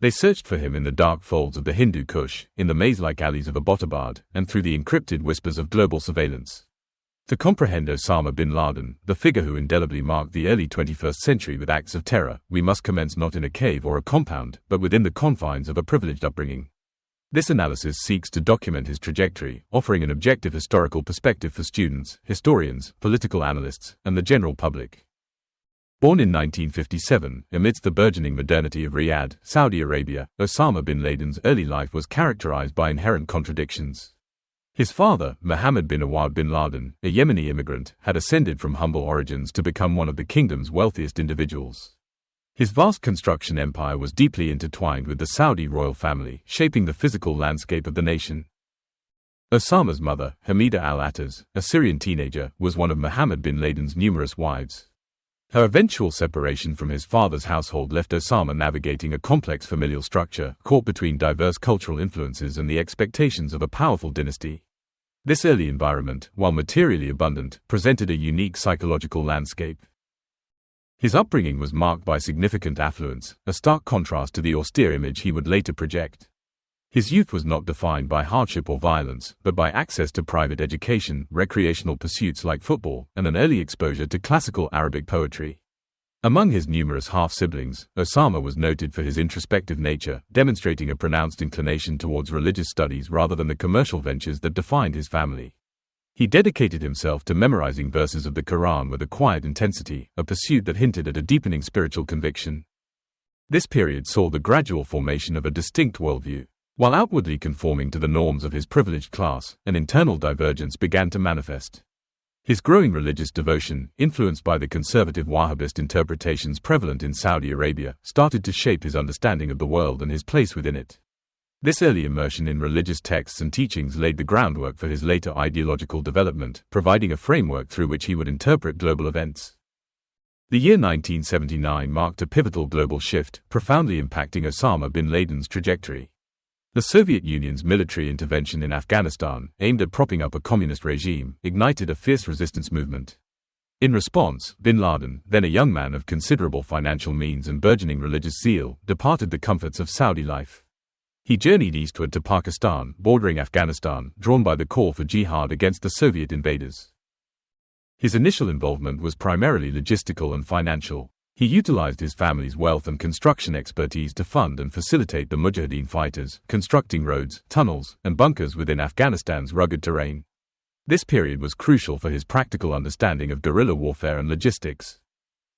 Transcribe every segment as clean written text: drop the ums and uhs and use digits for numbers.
They searched for him in the dark folds of the Hindu Kush, in the maze-like alleys of Abbottabad, and through the encrypted whispers of global surveillance. To comprehend Osama bin Laden, the figure who indelibly marked the early 21st century with acts of terror, we must commence not in a cave or a compound, but within the confines of a privileged upbringing. This analysis seeks to document his trajectory, offering an objective historical perspective for students, historians, political analysts, and the general public. Born in 1957, amidst the burgeoning modernity of Riyadh, Saudi Arabia, Osama bin Laden's early life was characterized by inherent contradictions. His father, Mohammed bin Awad bin Laden, a Yemeni immigrant, had ascended from humble origins to become one of the kingdom's wealthiest individuals. His vast construction empire was deeply intertwined with the Saudi royal family, shaping the physical landscape of the nation. Osama's mother, Hamida al-Attaz, a Syrian teenager, was one of Mohammed bin Laden's numerous wives. Her eventual separation from his father's household left Osama navigating a complex familial structure, caught between diverse cultural influences and the expectations of a powerful dynasty. This early environment, while materially abundant, presented a unique psychological landscape. His upbringing was marked by significant affluence, a stark contrast to the austere image he would later project. His youth was not defined by hardship or violence, but by access to private education, recreational pursuits like football, and an early exposure to classical Arabic poetry. Among his numerous half-siblings, Osama was noted for his introspective nature, demonstrating a pronounced inclination towards religious studies rather than the commercial ventures that defined his family. He dedicated himself to memorizing verses of the Quran with a quiet intensity, a pursuit that hinted at a deepening spiritual conviction. This period saw the gradual formation of a distinct worldview. While outwardly conforming to the norms of his privileged class, an internal divergence began to manifest. His growing religious devotion, influenced by the conservative Wahhabist interpretations prevalent in Saudi Arabia, started to shape his understanding of the world and his place within it. This early immersion in religious texts and teachings laid the groundwork for his later ideological development, providing a framework through which he would interpret global events. The year 1979 marked a pivotal global shift, profoundly impacting Osama bin Laden's trajectory. The Soviet Union's military intervention in Afghanistan, aimed at propping up a communist regime, ignited a fierce resistance movement. In response, bin Laden, then a young man of considerable financial means and burgeoning religious zeal, departed the comforts of Saudi life. He journeyed eastward to Pakistan, bordering Afghanistan, drawn by the call for jihad against the Soviet invaders. His initial involvement was primarily logistical and financial. He utilized his family's wealth and construction expertise to fund and facilitate the mujahideen fighters, constructing roads, tunnels, and bunkers within Afghanistan's rugged terrain. This period was crucial for his practical understanding of guerrilla warfare and logistics.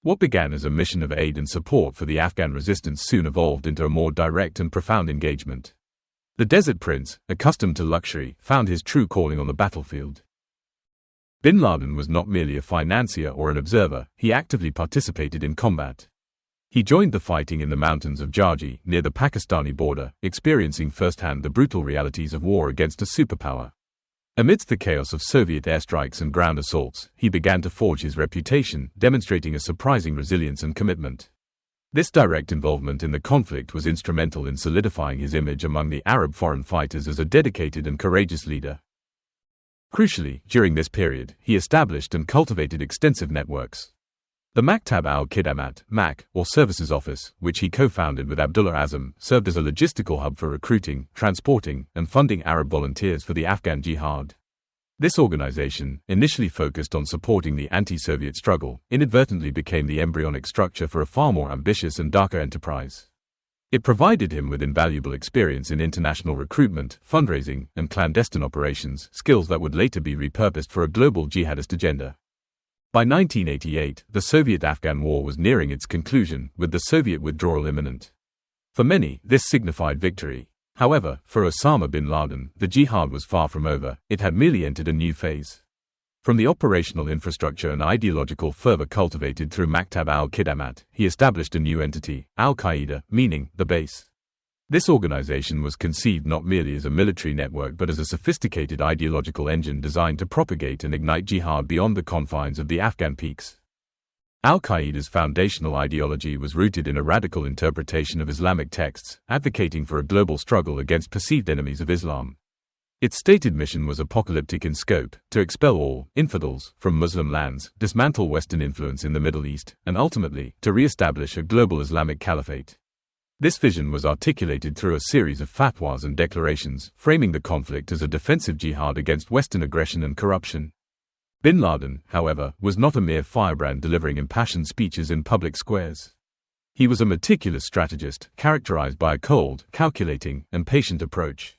What began as a mission of aid and support for the Afghan resistance soon evolved into a more direct and profound engagement. The Desert Prince, accustomed to luxury, found his true calling on the battlefield. Bin Laden was not merely a financier or an observer, he actively participated in combat. He joined the fighting in the mountains of Jarji, near the Pakistani border, experiencing firsthand the brutal realities of war against a superpower. Amidst the chaos of Soviet airstrikes and ground assaults, he began to forge his reputation, demonstrating a surprising resilience and commitment. This direct involvement in the conflict was instrumental in solidifying his image among the Arab foreign fighters as a dedicated and courageous leader. Crucially, during this period, he established and cultivated extensive networks. The Maktab al-Khidamat, MAC, or Services Office, which he co-founded with Abdullah Azam, served as a logistical hub for recruiting, transporting, and funding Arab volunteers for the Afghan jihad. This organization, initially focused on supporting the anti-Soviet struggle, inadvertently became the embryonic structure for a far more ambitious and darker enterprise. It provided him with invaluable experience in international recruitment, fundraising, and clandestine operations, skills that would later be repurposed for a global jihadist agenda. By 1988, the Soviet-Afghan War was nearing its conclusion, with the Soviet withdrawal imminent. For many, this signified victory. However, for Osama bin Laden, the jihad was far from over, it had merely entered a new phase. From the operational infrastructure and ideological fervor cultivated through Maktab al-Khidamat, he established a new entity, Al-Qaeda, meaning the base. This organization was conceived not merely as a military network but as a sophisticated ideological engine designed to propagate and ignite jihad beyond the confines of the Afghan peaks. Al-Qaeda's foundational ideology was rooted in a radical interpretation of Islamic texts, advocating for a global struggle against perceived enemies of Islam. Its stated mission was apocalyptic in scope, to expel all infidels from Muslim lands, dismantle Western influence in the Middle East, and ultimately, to re-establish a global Islamic caliphate. This vision was articulated through a series of fatwas and declarations, framing the conflict as a defensive jihad against Western aggression and corruption. Bin Laden, however, was not a mere firebrand delivering impassioned speeches in public squares. He was a meticulous strategist, characterized by a cold, calculating, and patient approach.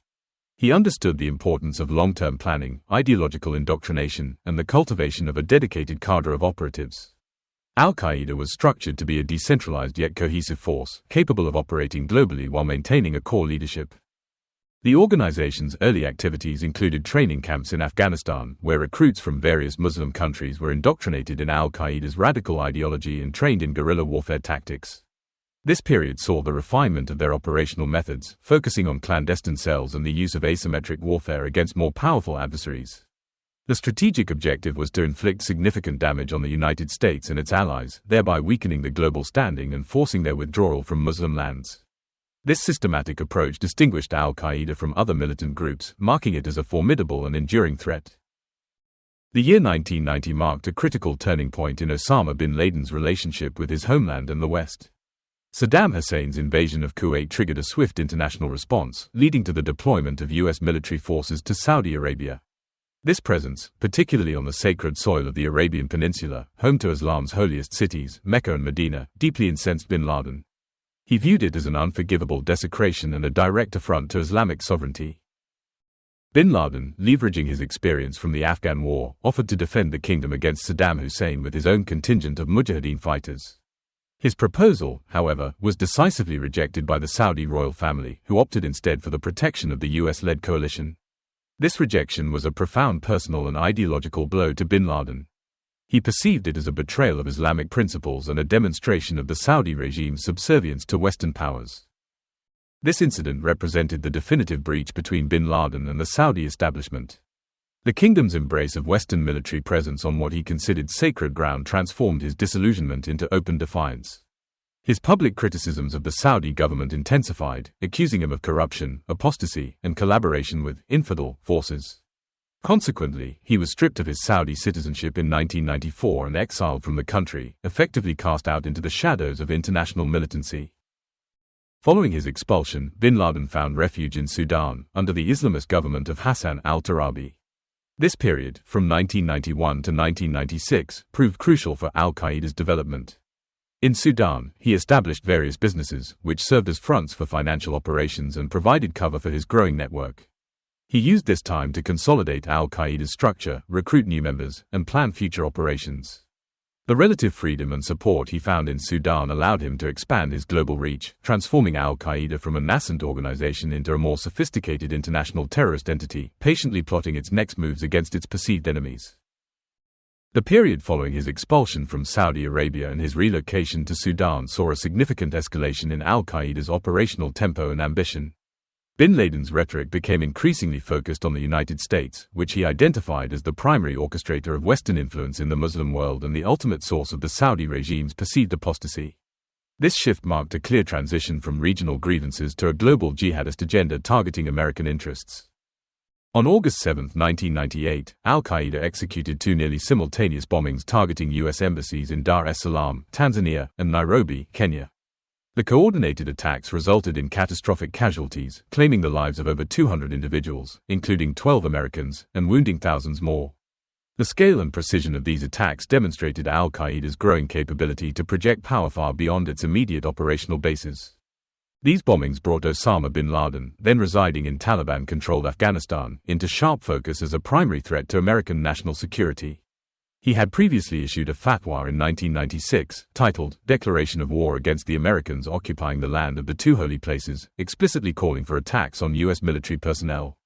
He understood the importance of long-term planning, ideological indoctrination, and the cultivation of a dedicated cadre of operatives. Al-Qaeda was structured to be a decentralized yet cohesive force, capable of operating globally while maintaining a core leadership. The organization's early activities included training camps in Afghanistan, where recruits from various Muslim countries were indoctrinated in Al-Qaeda's radical ideology and trained in guerrilla warfare tactics. This period saw the refinement of their operational methods, focusing on clandestine cells and the use of asymmetric warfare against more powerful adversaries. The strategic objective was to inflict significant damage on the United States and its allies, thereby weakening the global standing and forcing their withdrawal from Muslim lands. This systematic approach distinguished Al-Qaeda from other militant groups, marking it as a formidable and enduring threat. The year 1990 marked a critical turning point in Osama bin Laden's relationship with his homeland and the West. Saddam Hussein's invasion of Kuwait triggered a swift international response, leading to the deployment of U.S. military forces to Saudi Arabia. This presence, particularly on the sacred soil of the Arabian Peninsula, home to Islam's holiest cities, Mecca and Medina, deeply incensed bin Laden. He viewed it as an unforgivable desecration and a direct affront to Islamic sovereignty. Bin Laden, leveraging his experience from the Afghan war, offered to defend the kingdom against Saddam Hussein with his own contingent of mujahideen fighters. His proposal, however, was decisively rejected by the Saudi royal family, who opted instead for the protection of the US-led coalition. This rejection was a profound personal and ideological blow to bin Laden. He perceived it as a betrayal of Islamic principles and a demonstration of the Saudi regime's subservience to Western powers. This incident represented the definitive breach between bin Laden and the Saudi establishment. The kingdom's embrace of Western military presence on what he considered sacred ground transformed his disillusionment into open defiance. His public criticisms of the Saudi government intensified, accusing him of corruption, apostasy, and collaboration with infidel forces. Consequently, he was stripped of his Saudi citizenship in 1994 and exiled from the country, effectively cast out into the shadows of international militancy. Following his expulsion, bin Laden found refuge in Sudan, under the Islamist government of Hassan al-Turabi. This period, from 1991 to 1996, proved crucial for Al-Qaeda's development. In Sudan, he established various businesses, which served as fronts for financial operations and provided cover for his growing network. He used this time to consolidate Al-Qaeda's structure, recruit new members, and plan future operations. The relative freedom and support he found in Sudan allowed him to expand his global reach, transforming Al-Qaeda from a nascent organization into a more sophisticated international terrorist entity, patiently plotting its next moves against its perceived enemies. The period following his expulsion from Saudi Arabia and his relocation to Sudan saw a significant escalation in Al-Qaeda's operational tempo and ambition. Bin Laden's rhetoric became increasingly focused on the United States, which he identified as the primary orchestrator of Western influence in the Muslim world and the ultimate source of the Saudi regime's perceived apostasy. This shift marked a clear transition from regional grievances to a global jihadist agenda targeting American interests. On August 7, 1998, Al-Qaeda executed two nearly simultaneous bombings targeting U.S. embassies in Dar es Salaam, Tanzania, and Nairobi, Kenya. The coordinated attacks resulted in catastrophic casualties, claiming the lives of over 200 individuals, including 12 Americans, and wounding thousands more. The scale and precision of these attacks demonstrated Al-Qaeda's growing capability to project power far beyond its immediate operational bases. These bombings brought Osama bin Laden, then residing in Taliban-controlled Afghanistan, into sharp focus as a primary threat to American national security. He had previously issued a fatwa in 1996, titled Declaration of War Against the Americans Occupying the Land of the Two Holy Places, explicitly calling for attacks on U.S. military personnel.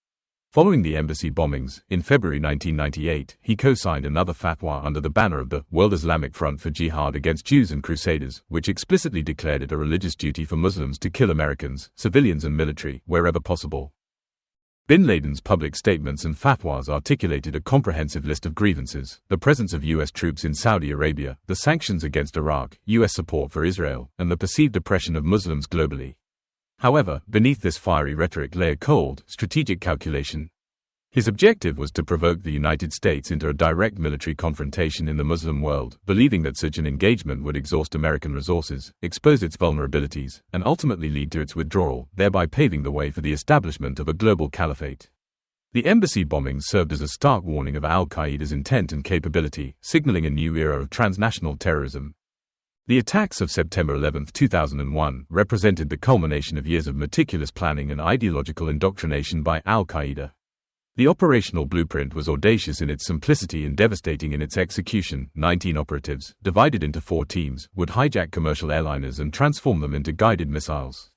Following the embassy bombings, in February 1998, he co-signed another fatwa under the banner of the World Islamic Front for Jihad against Jews and Crusaders, which explicitly declared it a religious duty for Muslims to kill Americans, civilians and military, wherever possible. Bin Laden's public statements and fatwas articulated a comprehensive list of grievances: the presence of U.S. troops in Saudi Arabia, the sanctions against Iraq, U.S. support for Israel, and the perceived oppression of Muslims globally. However, beneath this fiery rhetoric lay a cold, strategic calculation. His objective was to provoke the United States into a direct military confrontation in the Muslim world, believing that such an engagement would exhaust American resources, expose its vulnerabilities, and ultimately lead to its withdrawal, thereby paving the way for the establishment of a global caliphate. The embassy bombings served as a stark warning of Al-Qaeda's intent and capability, signaling a new era of transnational terrorism. The attacks of September 11, 2001, represented the culmination of years of meticulous planning and ideological indoctrination by Al-Qaeda. The operational blueprint was audacious in its simplicity and devastating in its execution. 19 operatives, divided into 4 teams, would hijack commercial airliners and transform them into guided missiles.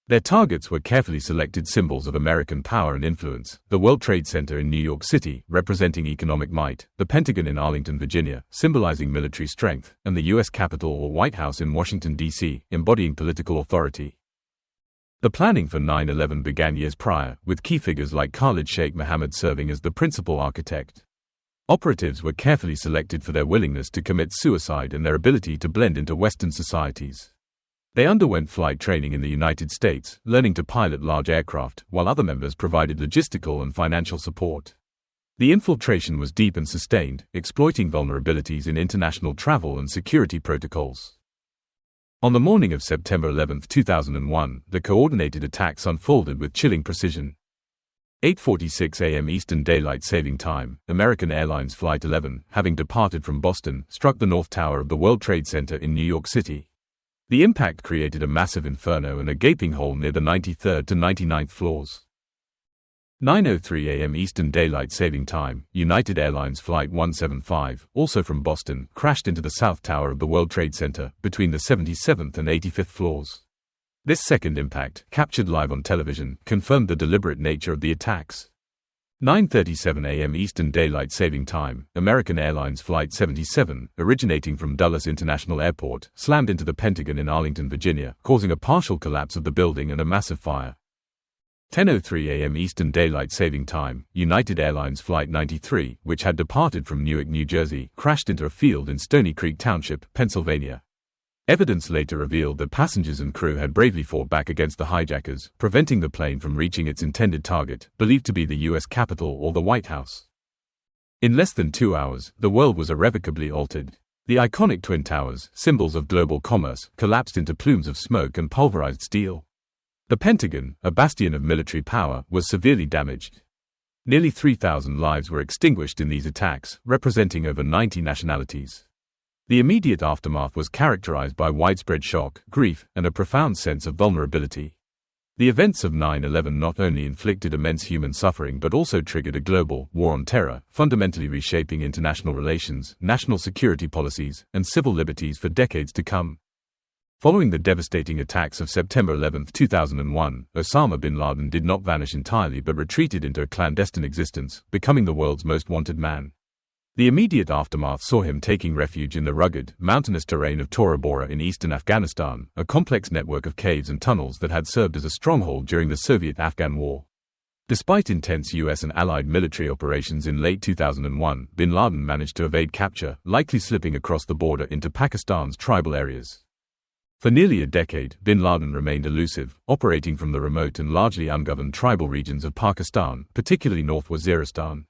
Their targets were carefully selected symbols of American power and influence: the World Trade Center in New York City, representing economic might; the Pentagon in Arlington, Virginia, symbolizing military strength; and the U.S. Capitol or White House in Washington, D.C., embodying political authority. The planning for 9/11 began years prior, with key figures like Khalid Sheikh Mohammed serving as the principal architect. Operatives were carefully selected for their willingness to commit suicide and their ability to blend into Western societies. They underwent flight training in the United States, learning to pilot large aircraft, while other members provided logistical and financial support. The infiltration was deep and sustained, exploiting vulnerabilities in international travel and security protocols. On the morning of September 11, 2001, the coordinated attacks unfolded with chilling precision. 8:46 a.m. Eastern Daylight Saving Time, American Airlines Flight 11, having departed from Boston, struck the North Tower of the World Trade Center in New York City. The impact created a massive inferno and a gaping hole near the 93rd to 99th floors. 9:03 a.m. Eastern Daylight Saving Time, United Airlines Flight 175, also from Boston, crashed into the South Tower of the World Trade Center, between the 77th and 85th floors. This second impact, captured live on television, confirmed the deliberate nature of the attacks. 9:37 a.m. Eastern Daylight Saving Time, American Airlines Flight 77, originating from Dulles International Airport, slammed into the Pentagon in Arlington, Virginia, causing a partial collapse of the building and a massive fire. 10:03 a.m. Eastern Daylight Saving Time, United Airlines Flight 93, which had departed from Newark, New Jersey, crashed into a field in Stony Creek Township, Pennsylvania. Evidence later revealed that passengers and crew had bravely fought back against the hijackers, preventing the plane from reaching its intended target, believed to be the U.S. Capitol or the White House. In less than 2 hours, the world was irrevocably altered. The iconic Twin Towers, symbols of global commerce, collapsed into plumes of smoke and pulverized steel. The Pentagon, a bastion of military power, was severely damaged. Nearly 3,000 lives were extinguished in these attacks, representing over 90 nationalities. The immediate aftermath was characterized by widespread shock, grief, and a profound sense of vulnerability. The events of 9/11 not only inflicted immense human suffering but also triggered a global war on terror, fundamentally reshaping international relations, national security policies, and civil liberties for decades to come. Following the devastating attacks of September 11, 2001, Osama bin Laden did not vanish entirely but retreated into a clandestine existence, becoming the world's most wanted man. The immediate aftermath saw him taking refuge in the rugged, mountainous terrain of Tora Bora in eastern Afghanistan, a complex network of caves and tunnels that had served as a stronghold during the Soviet-Afghan War. Despite intense U.S. and Allied military operations in late 2001, bin Laden managed to evade capture, likely slipping across the border into Pakistan's tribal areas. For nearly a decade, bin Laden remained elusive, operating from the remote and largely ungoverned tribal regions of Pakistan, particularly North Waziristan.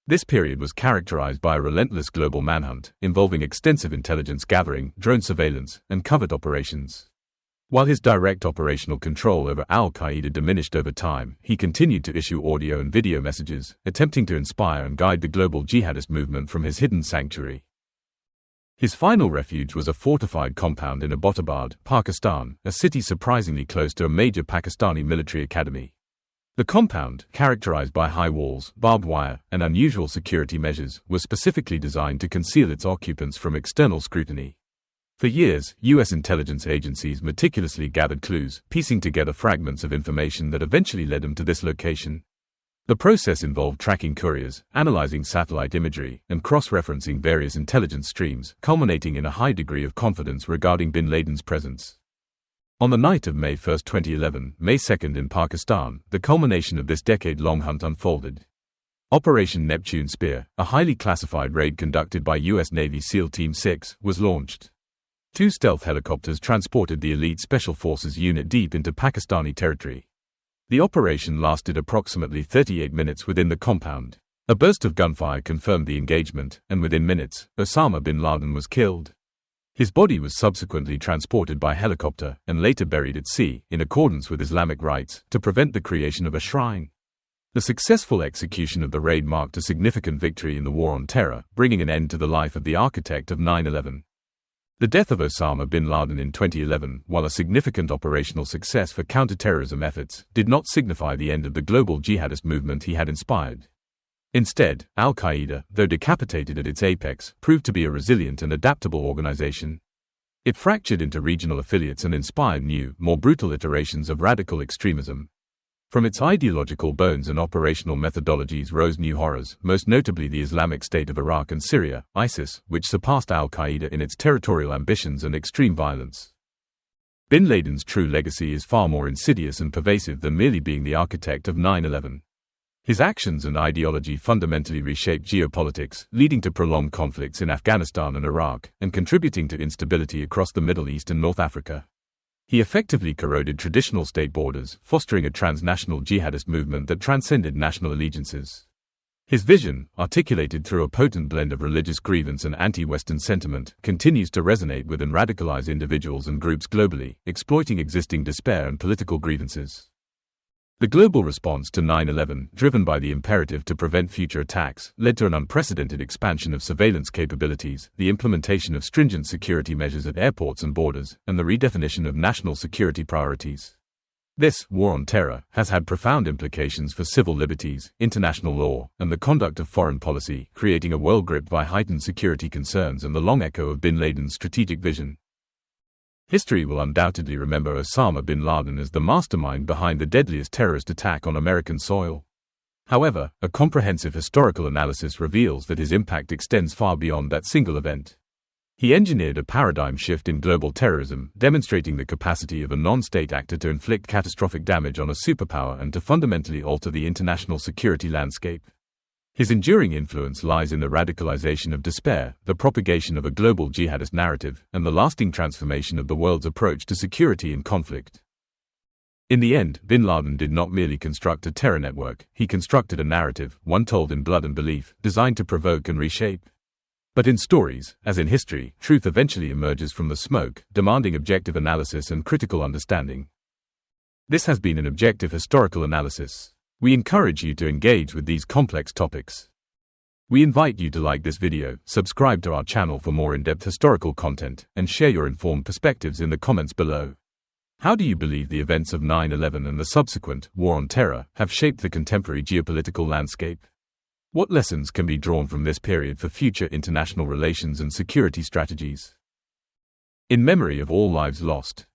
This period was characterized by a relentless global manhunt, involving extensive intelligence gathering, drone surveillance, and covert operations. While his direct operational control over Al-Qaeda diminished over time, he continued to issue audio and video messages, attempting to inspire and guide the global jihadist movement from his hidden sanctuary. His final refuge was a fortified compound in Abbottabad, Pakistan, a city surprisingly close to a major Pakistani military academy. The compound, characterized by high walls, barbed wire, and unusual security measures, was specifically designed to conceal its occupants from external scrutiny. For years, U.S. intelligence agencies meticulously gathered clues, piecing together fragments of information that eventually led them to this location. The process involved tracking couriers, analyzing satellite imagery, and cross-referencing various intelligence streams, culminating in a high degree of confidence regarding bin Laden's presence. On the night of May 1, 2011, May 2nd in Pakistan, the culmination of this decade-long hunt unfolded. Operation Neptune Spear, a highly classified raid conducted by U.S. Navy SEAL Team 6, was launched. 2 stealth helicopters transported the elite Special Forces unit deep into Pakistani territory. The operation lasted approximately 38 minutes within the compound. A burst of gunfire confirmed the engagement, and within minutes, Osama bin Laden was killed. His body was subsequently transported by helicopter and later buried at sea, in accordance with Islamic rites, to prevent the creation of a shrine. The successful execution of the raid marked a significant victory in the war on terror, bringing an end to the life of the architect of 9/11. The death of Osama bin Laden in 2011, while a significant operational success for counter-terrorism efforts, did not signify the end of the global jihadist movement he had inspired. Instead, Al-Qaeda, though decapitated at its apex, proved to be a resilient and adaptable organization. It fractured into regional affiliates and inspired new, more brutal iterations of radical extremism. From its ideological bones and operational methodologies rose new horrors, most notably the Islamic State of Iraq and Syria, ISIS, which surpassed Al-Qaeda in its territorial ambitions and extreme violence. Bin Laden's true legacy is far more insidious and pervasive than merely being the architect of 9/11. His actions and ideology fundamentally reshaped geopolitics, leading to prolonged conflicts in Afghanistan and Iraq, and contributing to instability across the Middle East and North Africa. He effectively corroded traditional state borders, fostering a transnational jihadist movement that transcended national allegiances. His vision, articulated through a potent blend of religious grievance and anti-Western sentiment, continues to resonate with and radicalize individuals and groups globally, exploiting existing despair and political grievances. The global response to 9/11, driven by the imperative to prevent future attacks, led to an unprecedented expansion of surveillance capabilities, the implementation of stringent security measures at airports and borders, and the redefinition of national security priorities. This war on terror has had profound implications for civil liberties, international law, and the conduct of foreign policy, creating a world gripped by heightened security concerns and the long echo of bin Laden's strategic vision. History will undoubtedly remember Osama bin Laden as the mastermind behind the deadliest terrorist attack on American soil. However, a comprehensive historical analysis reveals that his impact extends far beyond that single event. He engineered a paradigm shift in global terrorism, demonstrating the capacity of a non-state actor to inflict catastrophic damage on a superpower and to fundamentally alter the international security landscape. His enduring influence lies in the radicalization of despair, the propagation of a global jihadist narrative, and the lasting transformation of the world's approach to security and conflict. In the end, bin Laden did not merely construct a terror network, he constructed a narrative, one told in blood and belief, designed to provoke and reshape. But in stories, as in history, truth eventually emerges from the smoke, demanding objective analysis and critical understanding. This has been an objective historical analysis. We encourage you to engage with these complex topics. We invite you to like this video, subscribe to our channel for more in-depth historical content, and share your informed perspectives in the comments below. How do you believe the events of 9/11 and the subsequent war on terror have shaped the contemporary geopolitical landscape? What lessons can be drawn from this period for future international relations and security strategies? In memory of all lives lost.